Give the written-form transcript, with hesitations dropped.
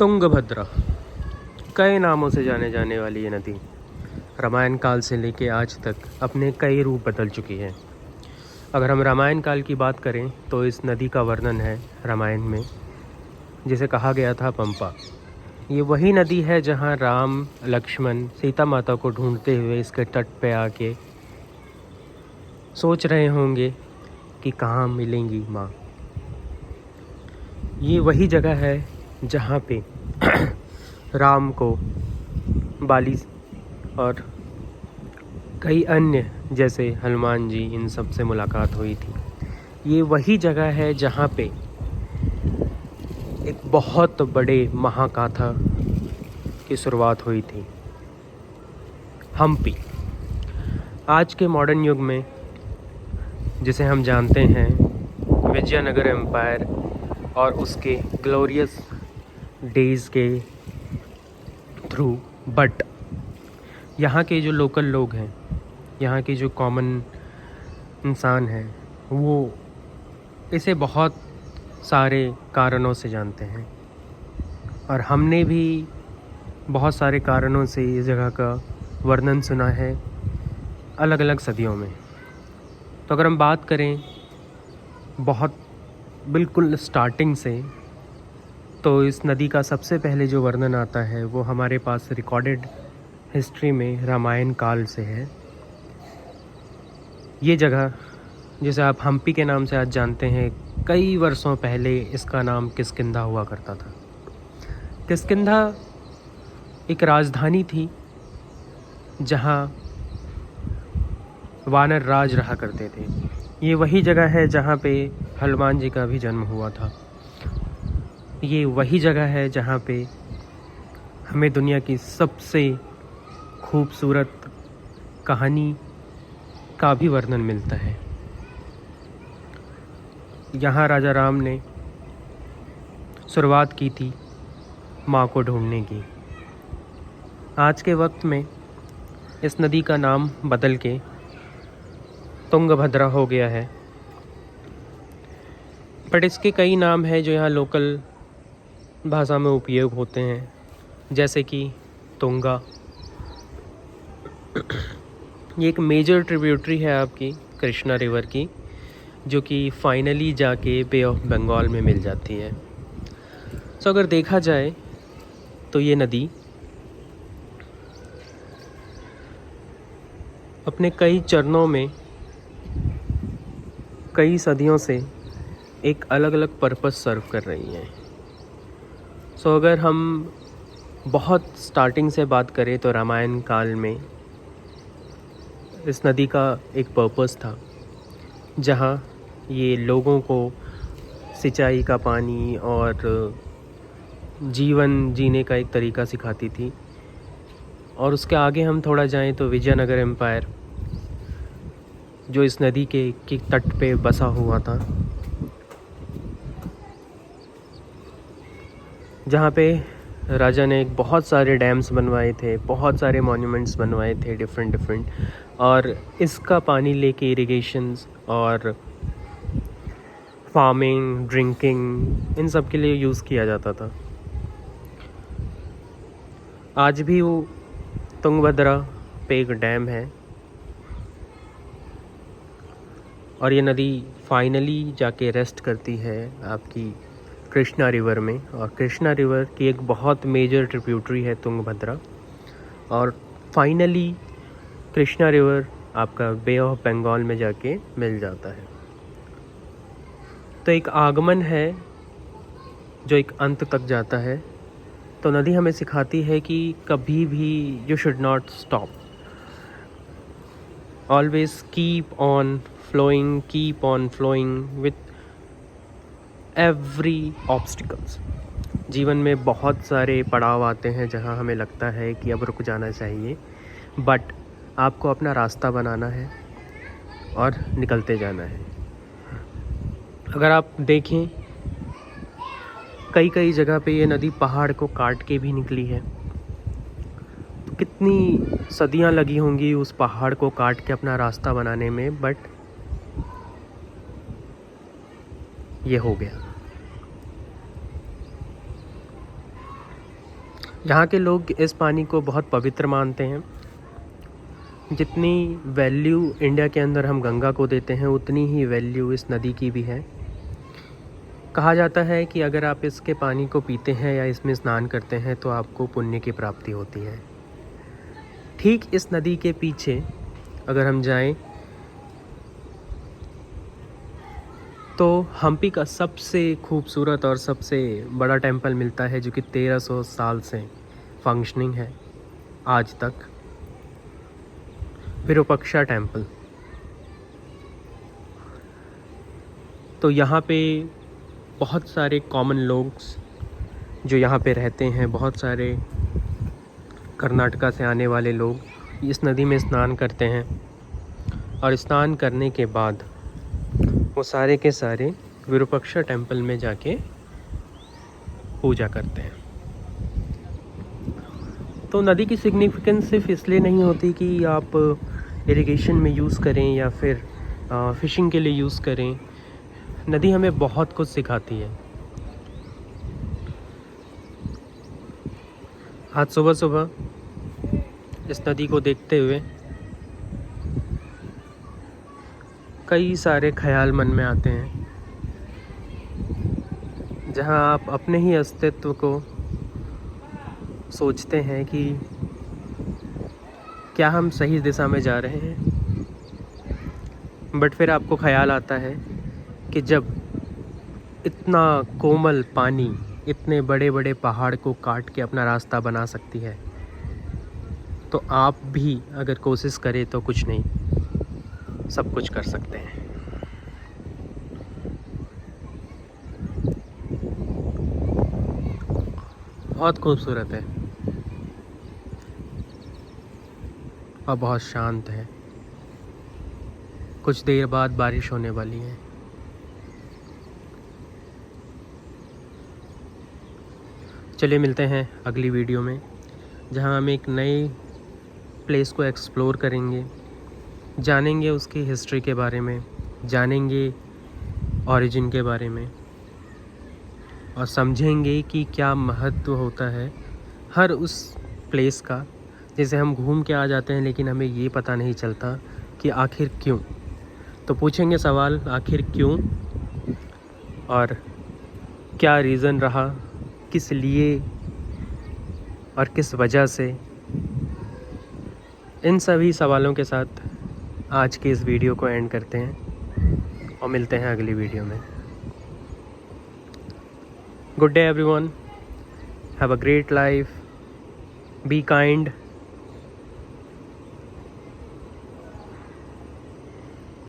तुंगभद्रा कई नामों से जाने जाने वाली ये नदी रामायण काल से लेके आज तक अपने कई रूप बदल चुकी है। अगर हम रामायण काल की बात करें तो इस नदी का वर्णन है रामायण में, जिसे कहा गया था पंपा। ये वही नदी है जहाँ राम लक्ष्मण सीता माता को ढूंढते हुए इसके तट पे आके सोच रहे होंगे कि कहाँ मिलेंगी माँ। ये वही जगह है जहाँ पे राम को बाली और कई अन्य जैसे हनुमान जी इन सब से मुलाकात हुई थी। ये वही जगह है जहाँ पे एक बहुत बड़े महाकाथा की शुरुआत हुई थी, हम्पी। आज के मॉडर्न युग में जिसे हम जानते हैं विजयनगर एम्पायर और उसके ग्लोरियस डेज़ के थ्रू, बट यहाँ के जो लोकल लोग हैं, यहाँ के जो कॉमन इंसान हैं, वो इसे बहुत सारे कारणों से जानते हैं और हमने भी बहुत सारे कारणों से इस जगह का वर्णन सुना है अलग अलग सदियों में। तो अगर हम बात करें बहुत बिल्कुल स्टार्टिंग से, तो इस नदी का सबसे पहले जो वर्णन आता है वो हमारे पास रिकॉर्डेड हिस्ट्री में रामायण काल से है। ये जगह जिसे आप हम्पी के नाम से आज जानते हैं, कई वर्षों पहले इसका नाम किष्किंधा हुआ करता था। किष्किंधा एक राजधानी थी जहाँ वानर राज रहा करते थे। ये वही जगह है जहाँ पे हनुमान जी का भी जन्म हुआ था। ये वही जगह है जहाँ पे हमें दुनिया की सबसे खूबसूरत कहानी का भी वर्णन मिलता है। यहाँ राजा राम ने शुरुआत की थी माँ को ढूंढने की। आज के वक्त में इस नदी का नाम बदल के तुंगभद्रा हो गया है, बट इसके कई नाम हैं जो यहाँ लोकल भाषा में उपयोग होते हैं, जैसे कि तुंगा। ये एक मेजर ट्रिब्यूटरी है आपकी कृष्णा रिवर की, जो कि फाइनली जाके बे ऑफ बंगाल में मिल जाती है। सो अगर देखा जाए तो ये नदी अपने कई चरणों में कई सदियों से एक अलग अलग पर्पस सर्व कर रही है। सो अगर हम बहुत स्टार्टिंग से बात करें तो रामायण काल में इस नदी का एक पर्पस था, जहाँ ये लोगों को सिंचाई का पानी और जीवन जीने का एक तरीका सिखाती थी। और उसके आगे हम थोड़ा जाएं तो विजयनगर एम्पायर, जो इस नदी के तट पे बसा हुआ था, जहाँ पे राजा ने बहुत सारे डैम्स बनवाए थे, बहुत सारे मॉन्यूमेंट्स बनवाए थे डिफरेंट, और इसका पानी लेके इरिगेशंस और फार्मिंग, ड्रिंकिंग, इन सब के लिए यूज़ किया जाता था। आज भी वो तुंगभद्रा पे एक डैम है और ये नदी फाइनली जाके रेस्ट करती है आपकी कृष्णा रिवर में। और कृष्णा रिवर की एक बहुत मेजर ट्रिब्यूटरी है तुंगभद्रा, और फाइनली कृष्णा रिवर आपका बे ऑफ बंगाल में जाके मिल जाता है। तो एक आगमन है जो एक अंत तक जाता है। तो नदी हमें सिखाती है कि कभी भी you should not stop, always keep on flowing with every obstacles. जीवन में बहुत सारे पड़ाव आते हैं जहां हमें लगता है कि अब रुक जाना चाहिए, बट आपको अपना रास्ता बनाना है और निकलते जाना है। अगर आप देखें कई जगह पे ये नदी पहाड़ को काट के भी निकली है। तो कितनी सदियां लगी होंगी उस पहाड़ को काट के अपना रास्ता बनाने में, बट ये हो गया। यहाँ के लोग इस पानी को बहुत पवित्र मानते हैं। जितनी वैल्यू इंडिया के अंदर हम गंगा को देते हैं, उतनी ही वैल्यू इस नदी की भी है। कहा जाता है कि अगर आप इसके पानी को पीते हैं या इसमें स्नान करते हैं तो आपको पुण्य की प्राप्ति होती है। ठीक इस नदी के पीछे अगर हम जाएं तो हम्पी का सबसे खूबसूरत और सबसे बड़ा टेंपल मिलता है, जो कि 1300 साल से फंक्शनिंग है आज तक, विरूपाक्षा टेंपल। तो यहाँ पे बहुत सारे कॉमन लोग जो यहाँ पे रहते हैं, बहुत सारे कर्नाटका से आने वाले लोग इस नदी में स्नान करते हैं और स्नान करने के बाद वो सारे के सारे विरूपाक्षा टेंपल में जाके पूजा करते हैं। तो नदी की सिग्निफिकेंस सिर्फ इसलिए नहीं होती कि आप इरिगेशन में यूज़ करें या फिर फ़िशिंग के लिए यूज़ करें। नदी हमें बहुत कुछ सिखाती है। आज सुबह सुबह इस नदी को देखते हुए कई सारे ख्याल मन में आते हैं, जहां आप अपने ही अस्तित्व को सोचते हैं कि क्या हम सही दिशा में जा रहे हैं। बट फिर आपको ख्याल आता है कि जब इतना कोमल पानी इतने बड़े बड़े पहाड़ को काट के अपना रास्ता बना सकती है, तो आप भी अगर कोशिश करें तो कुछ नहीं, सब कुछ कर सकते हैं। बहुत खूबसूरत है और बहुत शांत है। कुछ देर बाद बारिश होने वाली है। चलिए मिलते हैं अगली वीडियो में, जहां हम एक नए प्लेस को एक्सप्लोर करेंगे, जानेंगे उसकी हिस्ट्री के बारे में, जानेंगे ओरिजिन के बारे में, और समझेंगे कि क्या महत्व होता है हर उस प्लेस का, जिसे हम घूम के आ जाते हैं लेकिन हमें ये पता नहीं चलता कि आखिर क्यों। तो पूछेंगे सवाल, आखिर क्यों और क्या रीज़न रहा, किस लिए और किस वजह से। इन सभी सवालों के साथ आज के इस वीडियो को एंड करते हैं और मिलते हैं अगली वीडियो में। Good day everyone, have a great life, be kind,